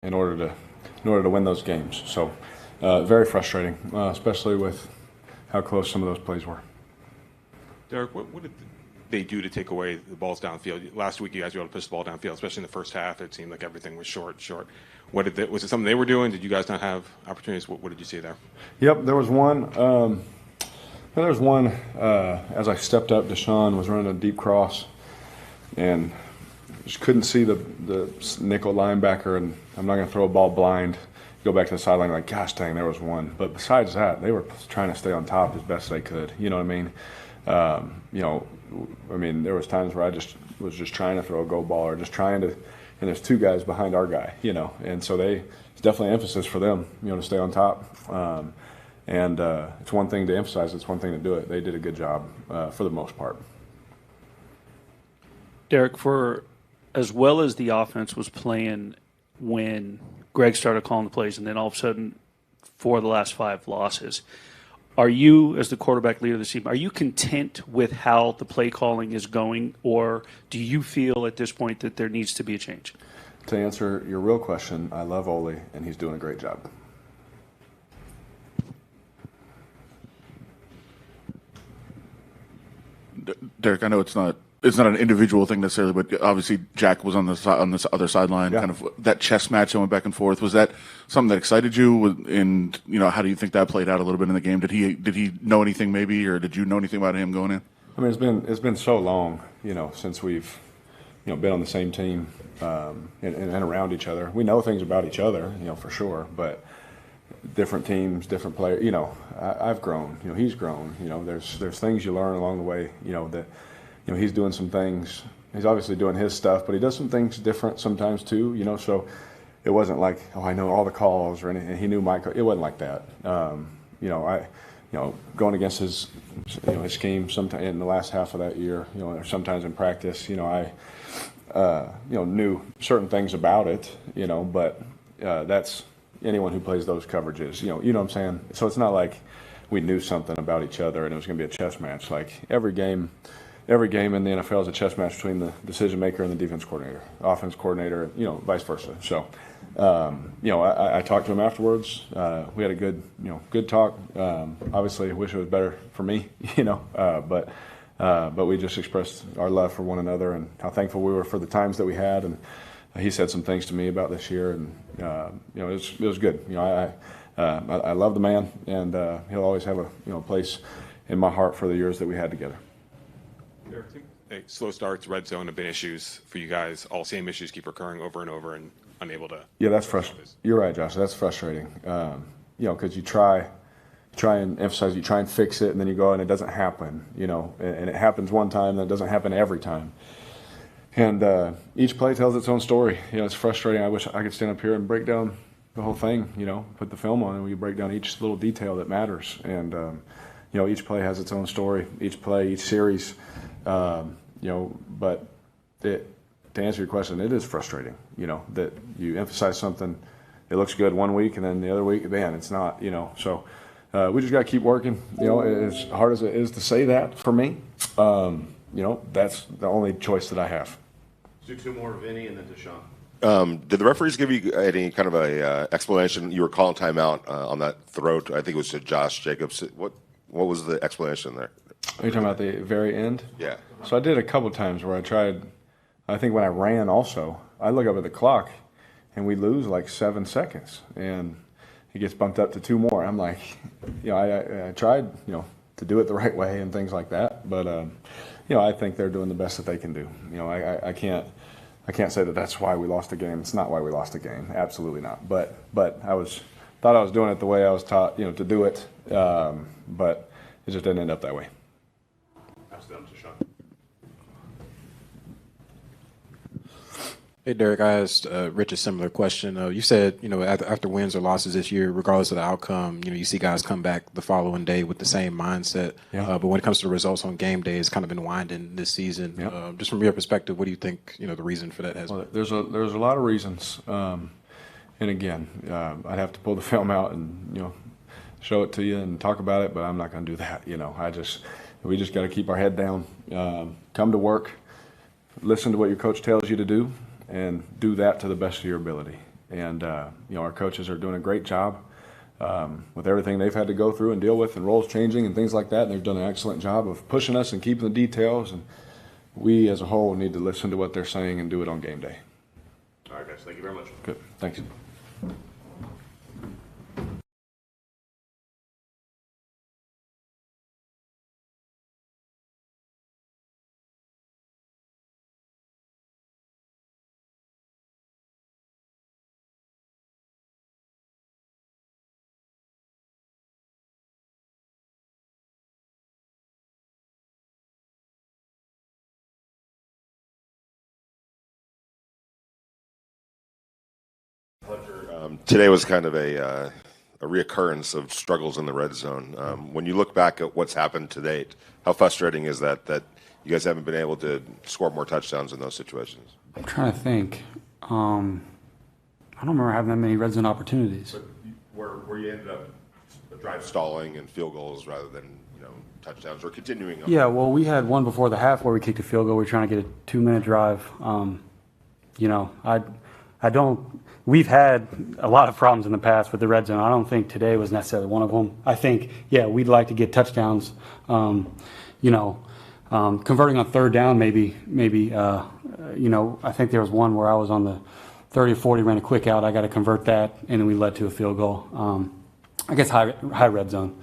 in order to win those games. So very frustrating, especially with how close some of those plays were. Derek, what did they do to take away the balls downfield? Last week, you guys were able to push the ball downfield, especially in the first half. It seemed like everything was short. Was it something they were doing? Did you guys not have opportunities? What did you see there? Yep, there was one. As I stepped up, Deshaun was running a deep cross, and just couldn't see the nickel linebacker, and I'm not going to throw a ball blind. Go back to the sideline, like, gosh dang, there was one. But besides that, they were trying to stay on top as best they could. You know what I mean? There was times where I was just trying to throw a go ball or just trying to, and there's two guys behind our guy, and so it's definitely an emphasis for them, to stay on top. It's one thing to emphasize, it's one thing to do it. They did a good job for the most part. Derek, for as well as the offense was playing when Greg started calling the plays, and then all of a sudden, for the last 5 losses, are you, as the quarterback leader of the team, are you content with how the play calling is going, or do you feel at this point that there needs to be a change? To answer your real question, I love Ole, and he's doing a great job. Derek, I know it's not an individual thing necessarily, but obviously Jack was on this other sideline. Yeah. Kind of that chess match that went back and forth. Was that something that excited you? And how do you think that played out a little bit in the game? Did he know anything maybe, or did you know anything about him going in? I mean, it's been so long, since we've been on the same team and around each other. We know things about each other, for sure, but different teams, different players. I've grown. He's grown. There's things you learn along the way. That he's doing some things. He's obviously doing his stuff, but he does some things different sometimes too. So it wasn't like, oh, I know all the calls or anything. He knew my call. It wasn't like that. Going against his scheme sometime in the last half of that year, or sometimes in practice, I knew certain things about it, but that's anyone who plays those coverages, you know what I'm saying? So it's not like we knew something about each other and it was going to be a chess match. Like every game in the NFL is a chess match between the decision maker and the defense coordinator, offense coordinator, vice versa. So, I talked to him afterwards. We had a good talk. Obviously, I wish it was better for me, but we just expressed our love for one another and how thankful we were for the times that we had. And he said some things to me about this year, and it was good. I love the man, and he'll always have a place in my heart for the years that we had together. Hey, slow starts, red zone have been issues for you guys. All same issues keep recurring over and over, and unable to. Yeah, that's frustrating. You're right, Josh. That's frustrating. Because you try and emphasize, you try and fix it, and then you go and it doesn't happen. And it happens one time, then it doesn't happen every time. And each play tells its own story. It's frustrating. I wish I could stand up here and break down the whole thing. Put the film on and we break down each little detail that matters. And each play has its own story. Each play, each series. But to answer your question, it is frustrating. That you emphasize something, it looks good one week, and then the other week, man, it's not. So we just got to keep working. As hard as it is to say that for me. That's the only choice that I have. Do 2 more, Vinny, and then Deshaun. Did the referees give you any kind of a explanation? You were calling timeout on that throw. I think it was to Josh Jacobs. What was the explanation there? Are you talking about the very end? Yeah. So I did a couple times where I tried. I think when I ran also, I look up at the clock, and we lose like 7 seconds, and it gets bumped up to 2 more. I'm like, I tried, to do it the right way and things like that, but. I think they're doing the best that they can do. I can't say that that's why we lost the game. It's not why we lost the game. Absolutely not. But thought I was doing it the way I was taught, to do it. But it just didn't end up that way. Pass them to Sean. Hey, Derek, I asked Rich a similar question. You said, after wins or losses this year, regardless of the outcome, you see guys come back the following day with the same mindset. Yeah. But when it comes to the results on game day, it's kind of been winding this season. Yeah. Just from your perspective, what do you think, the reason for that has been? There's a lot of reasons. And again, I'd have to pull the film out and, show it to you and talk about it, but I'm not going to do that. We just got to keep our head down, come to work, listen to what your coach tells you to do, and do that to the best of your ability. And our coaches are doing a great job with everything they've had to go through and deal with, and roles changing and things like that. And they've done an excellent job of pushing us and keeping the details. And we, as a whole, need to listen to what they're saying and do it on game day. All right, guys. Thank you very much. Good. Thanks. Today was kind of a reoccurrence of struggles in the red zone. When you look back at what's happened to date, how frustrating is that you guys haven't been able to score more touchdowns in those situations? I'm trying to think. I don't remember having that many red zone opportunities. But where you ended up drive stalling and field goals rather than touchdowns or continuing. Yeah, well, we had one before the half where we kicked a field goal. We were trying to get a 2-minute drive. I don't. We've had a lot of problems in the past with the red zone. I don't think today was necessarily one of them. I think, we'd like to get touchdowns. Converting on third down, maybe. I think there was one where I was on the 30 or 40, ran a quick out. I got to convert that, and then we led to a field goal. I guess high red zone.